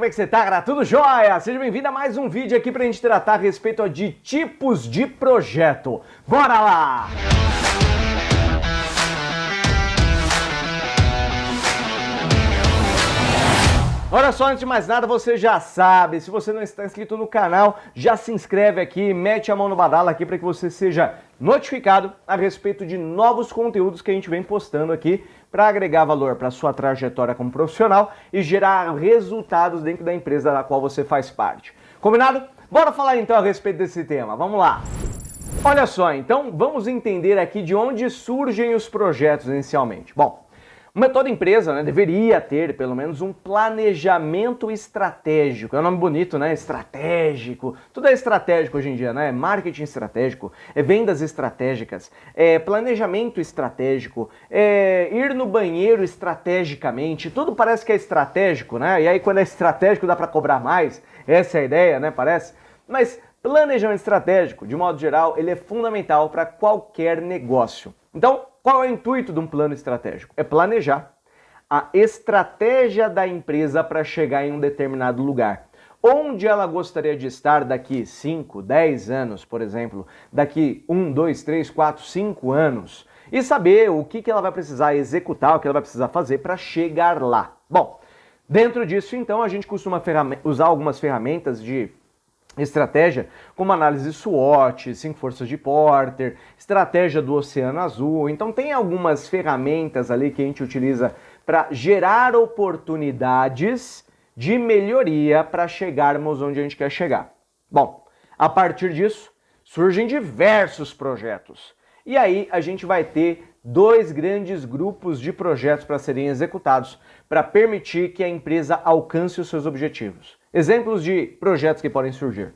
é que você tá, cara? Tudo jóia? Seja bem-vindo a mais um vídeo aqui pra gente tratar a respeito de tipos de projeto. Bora lá! Olha só, antes de mais nada, você já sabe, se você não está inscrito no canal, já se inscreve aqui, mete a mão no badala aqui para que você seja notificado a respeito de novos conteúdos que a gente vem postando aqui para agregar valor para a sua trajetória como profissional e gerar resultados dentro da empresa da qual você faz parte. Combinado? Bora falar então a respeito desse tema, vamos lá! Olha só, então vamos entender aqui de onde surgem os projetos inicialmente. Bom, toda empresa deveria ter pelo menos um planejamento estratégico. É um nome bonito, né? Estratégico. Tudo é estratégico hoje em dia, né? Marketing estratégico, vendas estratégicas, planejamento estratégico, ir no banheiro estrategicamente. Tudo parece que é estratégico, né? E aí quando é estratégico dá para cobrar mais. Essa é a ideia, né? Parece. Mas planejamento estratégico, de modo geral, ele é fundamental para qualquer negócio. Então, qual é o intuito de um plano estratégico? É planejar a estratégia da empresa para chegar em um determinado lugar. Onde ela gostaria de estar daqui 5, 10 anos, por exemplo, daqui 1, 2, 3, 4, 5 anos. E saber o que ela vai precisar executar, o que ela vai precisar fazer para chegar lá. Bom, dentro disso, então, a gente costuma usar algumas ferramentas de estratégia, como análise SWOT, 5 forças de Porter, estratégia do Oceano Azul. Então tem algumas ferramentas ali que a gente utiliza para gerar oportunidades de melhoria para chegarmos onde a gente quer chegar. Bom, a partir disso surgem diversos projetos. E aí a gente vai ter dois grandes grupos de projetos para serem executados para permitir que a empresa alcance os seus objetivos. Exemplos de projetos que podem surgir.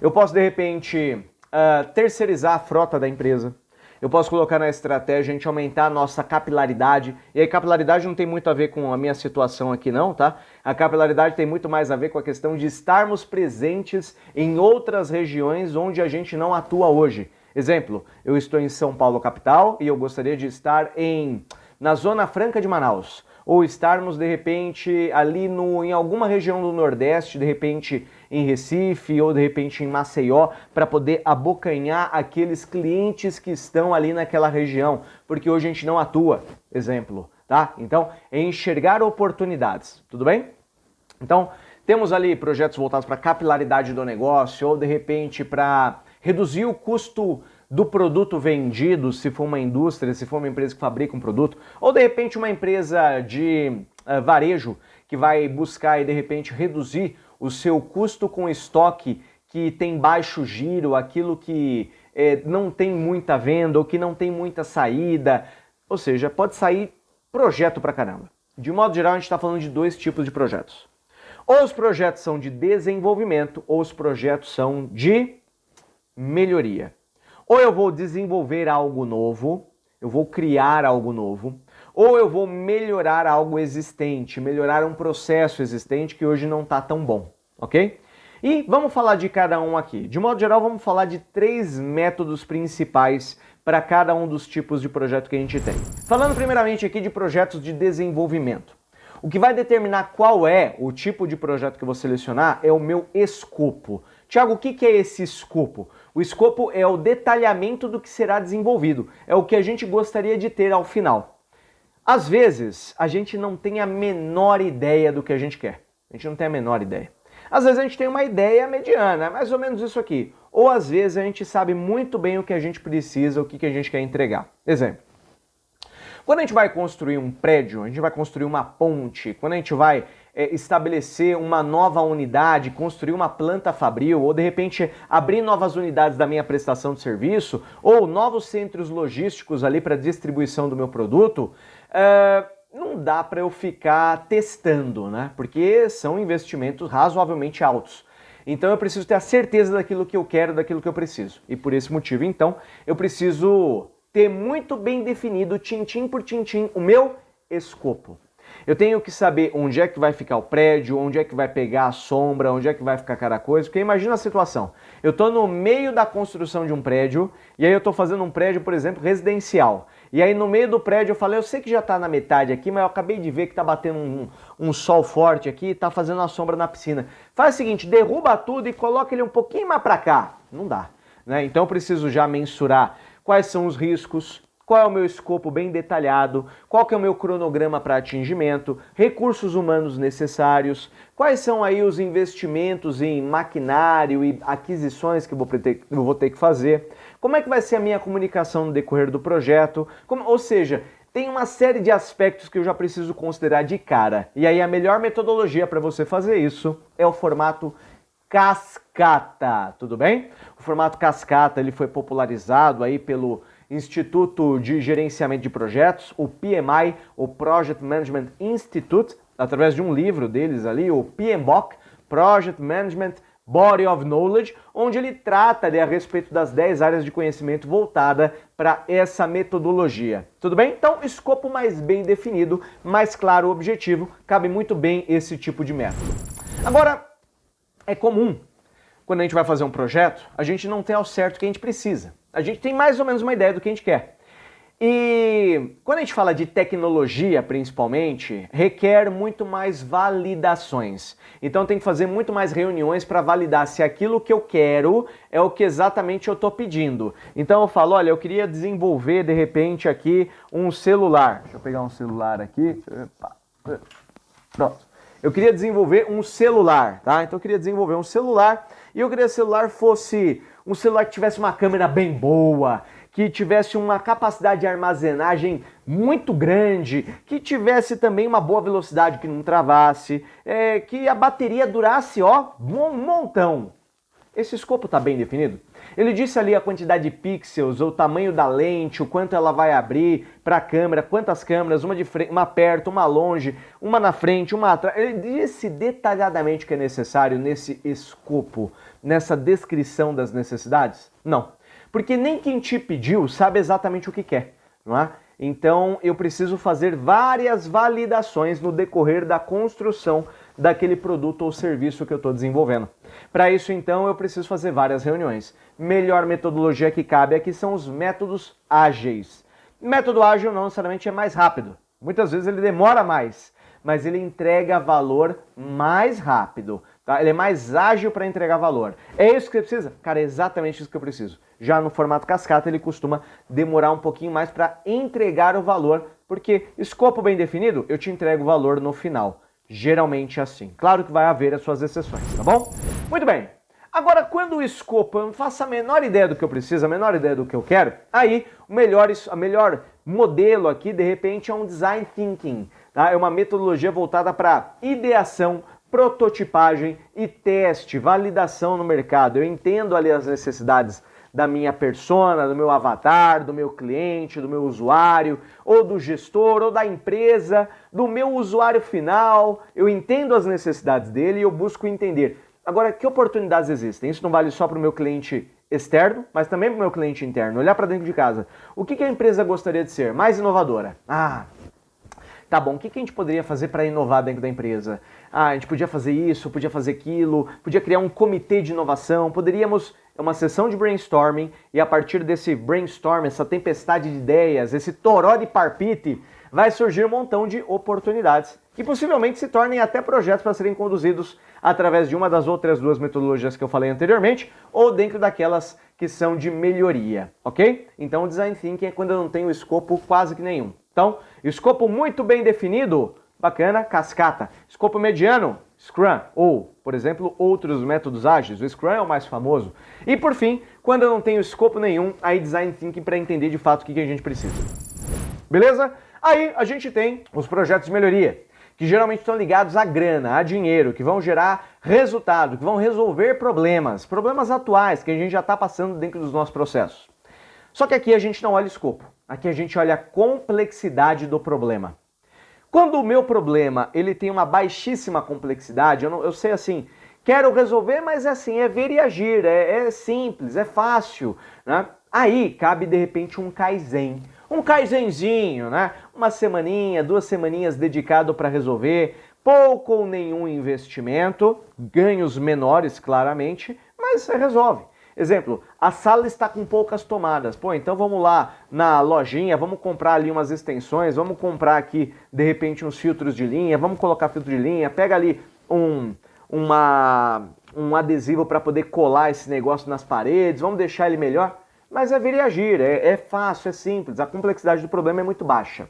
Eu posso, de repente, terceirizar a frota da empresa. Eu posso colocar na estratégia a gente aumentar a nossa capilaridade. E aí capilaridade não tem muito a ver com a minha situação aqui não, tá? A capilaridade tem muito mais a ver com a questão de estarmos presentes em outras regiões onde a gente não atua hoje. Exemplo, eu estou em São Paulo capital e eu gostaria de estar na Zona Franca de Manaus. Ou estarmos, de repente, ali em alguma região do Nordeste, de repente em Recife ou de repente em Maceió, para poder abocanhar aqueles clientes que estão ali naquela região, porque hoje a gente não atua, exemplo, tá? Então, é enxergar oportunidades, tudo bem? Então, temos ali projetos voltados para a capilaridade do negócio ou de repente para reduzir o custo do produto vendido, se for uma indústria, se for uma empresa que fabrica um produto, ou de repente uma empresa de varejo que vai buscar e de repente reduzir o seu custo com estoque que tem baixo giro, aquilo que não tem muita venda ou que não tem muita saída, ou seja, pode sair projeto pra caramba. De modo geral, a gente está falando de dois tipos de projetos. Ou os projetos são de desenvolvimento, ou os projetos são de melhoria. Ou eu vou desenvolver algo novo, eu vou criar algo novo, ou eu vou melhorar algo existente, melhorar um processo existente que hoje não está tão bom, ok? E vamos falar de cada um aqui. De modo geral, vamos falar de 3 métodos principais para cada um dos tipos de projeto que a gente tem. Falando primeiramente aqui de projetos de desenvolvimento. O que vai determinar qual é o tipo de projeto que eu vou selecionar é o meu escopo. Tiago, o que é esse escopo? O escopo é o detalhamento do que será desenvolvido, é o que a gente gostaria de ter ao final. Às vezes, a gente não tem a menor ideia do que a gente quer. A gente não tem a menor ideia. Às vezes a gente tem uma ideia mediana, mais ou menos isso aqui. Ou às vezes a gente sabe muito bem o que a gente precisa, o que a gente quer entregar. Exemplo. Quando a gente vai construir um prédio, a gente vai construir uma ponte, quando a gente vai estabelecer uma nova unidade, construir uma planta fabril, ou de repente abrir novas unidades da minha prestação de serviço, ou novos centros logísticos ali para distribuição do meu produto, não dá para eu ficar testando, né? Porque são investimentos razoavelmente altos. Então eu preciso ter a certeza daquilo que eu quero, daquilo que eu preciso. E por esse motivo, então, eu preciso ter muito bem definido, tintim por tintim, o meu escopo. Eu tenho que saber onde é que vai ficar o prédio, onde é que vai pegar a sombra, onde é que vai ficar cada coisa, porque imagina a situação. Eu estou no meio da construção de um prédio, e aí eu estou fazendo um prédio, por exemplo, residencial. E aí no meio do prédio eu falei, eu sei que já está na metade aqui, mas eu acabei de ver que está batendo um sol forte aqui e está fazendo uma sombra na piscina. Faz o seguinte, derruba tudo e coloca ele um pouquinho mais para cá. Não dá, né? Então eu preciso já mensurar quais são os riscos, qual é o meu escopo bem detalhado, qual que é o meu cronograma para atingimento, recursos humanos necessários, quais são aí os investimentos em maquinário e aquisições que eu vou ter que fazer, como é que vai ser a minha comunicação no decorrer do projeto, ou seja, tem uma série de aspectos que eu já preciso considerar de cara. E aí a melhor metodologia para você fazer isso é o formato cascata, tudo bem? O formato cascata ele foi popularizado aí pelo Instituto de Gerenciamento de Projetos, o PMI, o Project Management Institute, através de um livro deles ali, o PMBOK, Project Management Body of Knowledge, onde ele trata a respeito das 10 áreas de conhecimento voltada para essa metodologia. Tudo bem? Então, escopo mais bem definido, mais claro o objetivo, cabe muito bem esse tipo de método. Agora, é comum, quando a gente vai fazer um projeto, a gente não ter ao certo o que a gente precisa. A gente tem mais ou menos uma ideia do que a gente quer. E quando a gente fala de tecnologia, principalmente, requer muito mais validações. Então tem que fazer muito mais reuniões para validar se aquilo que eu quero é o que exatamente eu estou pedindo. Então eu falo, olha, eu queria desenvolver de repente aqui um celular. Deixa eu pegar um celular aqui. Pronto. Eu queria desenvolver um celular, tá? Então eu queria desenvolver um celular e eu queria que o celular fosse um celular que tivesse uma câmera bem boa, que tivesse uma capacidade de armazenagem muito grande, que tivesse também uma boa velocidade, que não travasse, que a bateria durasse, ó, um montão. Esse escopo está bem definido? Ele disse ali a quantidade de pixels, o tamanho da lente, o quanto ela vai abrir para a câmera, quantas câmeras, uma de frente, uma perto, uma longe, uma na frente, uma atrás. Ele disse detalhadamente o que é necessário nesse escopo, nessa descrição das necessidades? Não. Porque nem quem te pediu sabe exatamente o que quer, não é? Então eu preciso fazer várias validações no decorrer da construção daquele produto ou serviço que eu estou desenvolvendo. Para isso, então, eu preciso fazer várias reuniões. Melhor metodologia que cabe aqui são os métodos ágeis. Método ágil não necessariamente é mais rápido. Muitas vezes ele demora mais, mas ele entrega valor mais rápido. Tá? Ele é mais ágil para entregar valor. É isso que você precisa? Cara, é exatamente isso que eu preciso. Já no formato cascata ele costuma demorar um pouquinho mais para entregar o valor, porque escopo bem definido, eu te entrego o valor no final. Geralmente é assim. Claro que vai haver as suas exceções, tá bom? Muito bem. Agora, quando o escopo eu não faço a menor ideia do que eu preciso, a menor ideia do que eu quero, aí a melhor modelo aqui, de repente, é um design thinking. Tá? É uma metodologia voltada para ideação, prototipagem e teste, validação no mercado. Eu entendo ali as necessidades da minha persona, do meu avatar, do meu cliente, do meu usuário, ou do gestor, ou da empresa, do meu usuário final. Eu entendo as necessidades dele e eu busco entender. Agora, que oportunidades existem? Isso não vale só para o meu cliente externo, mas também para o meu cliente interno. Olhar para dentro de casa. O que a empresa gostaria de ser? Mais inovadora. Tá bom, o que a gente poderia fazer para inovar dentro da empresa? A gente podia fazer isso, podia fazer aquilo, podia criar um comitê de inovação, poderíamos... É uma sessão de brainstorming e a partir desse brainstorm, essa tempestade de ideias, esse toró de parpite, vai surgir um montão de oportunidades que possivelmente se tornem até projetos para serem conduzidos através de uma das outras duas metodologias que eu falei anteriormente ou dentro daquelas que são de melhoria, ok? Então o Design Thinking é quando eu não tenho escopo quase que nenhum. Então, escopo muito bem definido, bacana, cascata. Escopo mediano, Scrum, ou, por exemplo, outros métodos ágeis. O Scrum é o mais famoso. E, por fim, quando eu não tenho escopo nenhum, aí Design Thinking para entender de fato o que a gente precisa. Beleza? Aí a gente tem os projetos de melhoria, que geralmente estão ligados à grana, a dinheiro, que vão gerar resultado, que vão resolver problemas atuais que a gente já está passando dentro dos nossos processos. Só que aqui a gente não olha escopo, aqui a gente olha a complexidade do problema. Quando o meu problema ele tem uma baixíssima complexidade, eu sei assim, quero resolver, mas assim, é ver e agir, é simples, é fácil, né? Aí cabe de repente um Kaizen, um Kaizenzinho, né? uma semaninha, 2 semaninhas dedicado para resolver, pouco ou nenhum investimento, ganhos menores claramente, mas você resolve. Exemplo, a sala está com poucas tomadas. Pô, então vamos lá na lojinha, vamos comprar ali umas extensões, vamos comprar aqui, de repente, uns filtros de linha, vamos colocar filtro de linha, pega ali um adesivo para poder colar esse negócio nas paredes, vamos deixar ele melhor. Mas é vir e agir, é fácil, é simples, a complexidade do problema é muito baixa.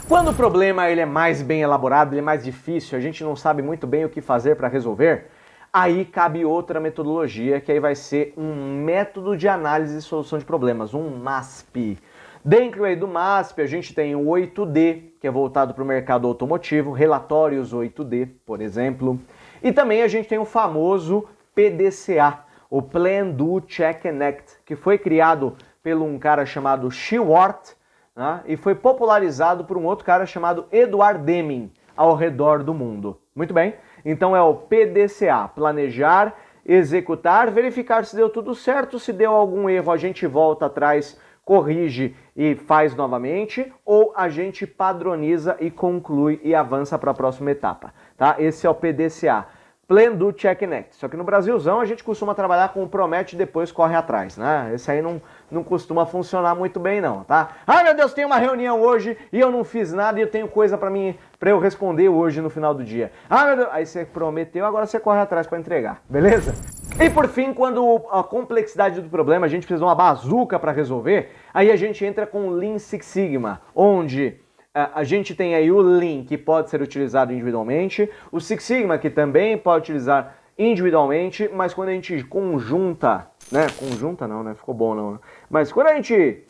Quando o problema ele é mais bem elaborado, ele é mais difícil, a gente não sabe muito bem o que fazer para resolver, aí cabe outra metodologia, que aí vai ser um método de análise e solução de problemas, um MASP. Dentro aí do MASP, a gente tem o 8D, que é voltado para o mercado automotivo, relatórios 8D, por exemplo. E também a gente tem o famoso PDCA, o Plan, Do, Check and Act, que foi criado por um cara chamado Shewhart, né, e foi popularizado por um outro cara chamado Edward Deming, ao redor do mundo. Muito bem? Então é o PDCA, planejar, executar, verificar se deu tudo certo, se deu algum erro a gente volta atrás, corrige e faz novamente, ou a gente padroniza e conclui e avança para a próxima etapa, tá? Esse é o PDCA. Plan, Do, Check and Act. Só que no Brasilzão a gente costuma trabalhar com o promete e depois corre atrás, né? Esse aí não costuma funcionar muito bem não, tá? Ai meu Deus, tem uma reunião hoje e eu não fiz nada e eu tenho coisa para eu responder hoje no final do dia. Ah meu Deus, aí você prometeu, agora você corre atrás para entregar, beleza? E por fim, quando a complexidade do problema, a gente precisa de uma bazuca para resolver, aí a gente entra com o Lean Six Sigma, onde a gente tem aí o Lean, que pode ser utilizado individualmente, o Six Sigma, que também pode utilizar individualmente, mas quando a gente conjunta, né? Conjunta não, né? Ficou bom não, né? Mas quando a gente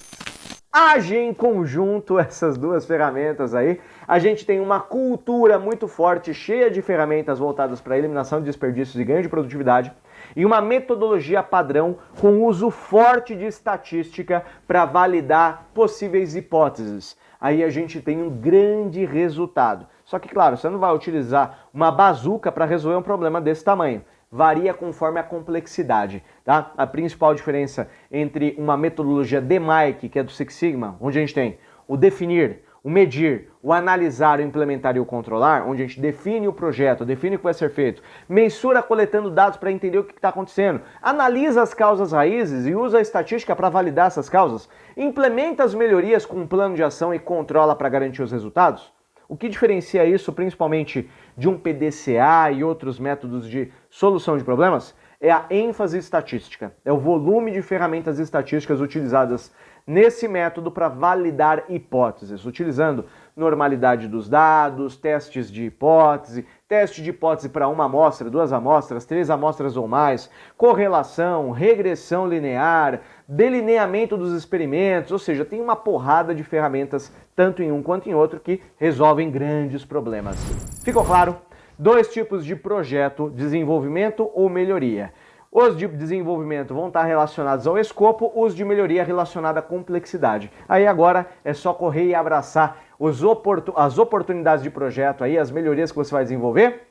age em conjunto essas duas ferramentas aí, a gente tem uma cultura muito forte, cheia de ferramentas voltadas para eliminação de desperdícios e ganho de produtividade, e uma metodologia padrão com uso forte de estatística para validar possíveis hipóteses. Aí a gente tem um grande resultado. Só que, claro, você não vai utilizar uma bazuca para resolver um problema desse tamanho. Varia conforme a complexidade, tá? A principal diferença entre uma metodologia DMAIC, que é do Six Sigma, onde a gente tem o definir, o medir, o analisar, o implementar e o controlar, onde a gente define o projeto, define o que vai ser feito, mensura coletando dados para entender o que está acontecendo, analisa as causas raízes e usa a estatística para validar essas causas, implementa as melhorias com um plano de ação e controla para garantir os resultados. O que diferencia isso principalmente de um PDCA e outros métodos de solução de problemas é a ênfase estatística, é o volume de ferramentas estatísticas utilizadas nesse método para validar hipóteses, utilizando normalidade dos dados, testes de hipótese, teste de hipótese para uma amostra, 2 amostras, 3 amostras ou mais, correlação, regressão linear, delineamento dos experimentos, ou seja, tem uma porrada de ferramentas, tanto em um quanto em outro, que resolvem grandes problemas. Ficou claro? 2 tipos de projeto, desenvolvimento ou melhoria. Os de desenvolvimento vão estar relacionados ao escopo, os de melhoria relacionados à complexidade. Aí agora é só correr e abraçar as oportunidades de projeto, aí, as melhorias que você vai desenvolver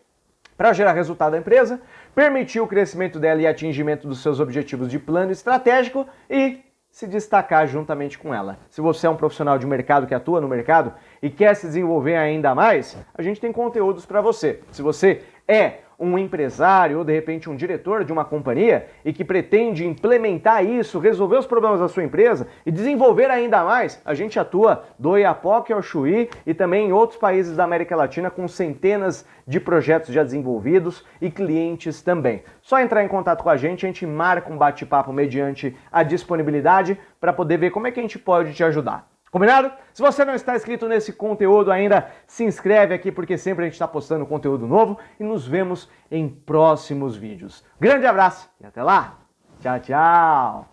para gerar resultado da empresa, permitir o crescimento dela e atingimento dos seus objetivos de plano estratégico e se destacar juntamente com ela. Se você é um profissional de mercado que atua no mercado e quer se desenvolver ainda mais, a gente tem conteúdos para você. Se você é um empresário ou de repente um diretor de uma companhia e que pretende implementar isso, resolver os problemas da sua empresa e desenvolver ainda mais, a gente atua do Oiapoque ao Chuí e também em outros países da América Latina com centenas de projetos já desenvolvidos e clientes também. Só entrar em contato com a gente marca um bate-papo mediante a disponibilidade para poder ver como é que a gente pode te ajudar. Combinado? Se você não está inscrito nesse conteúdo ainda, se inscreve aqui porque sempre a gente está postando conteúdo novo e nos vemos em próximos vídeos. Grande abraço e até lá! Tchau, tchau!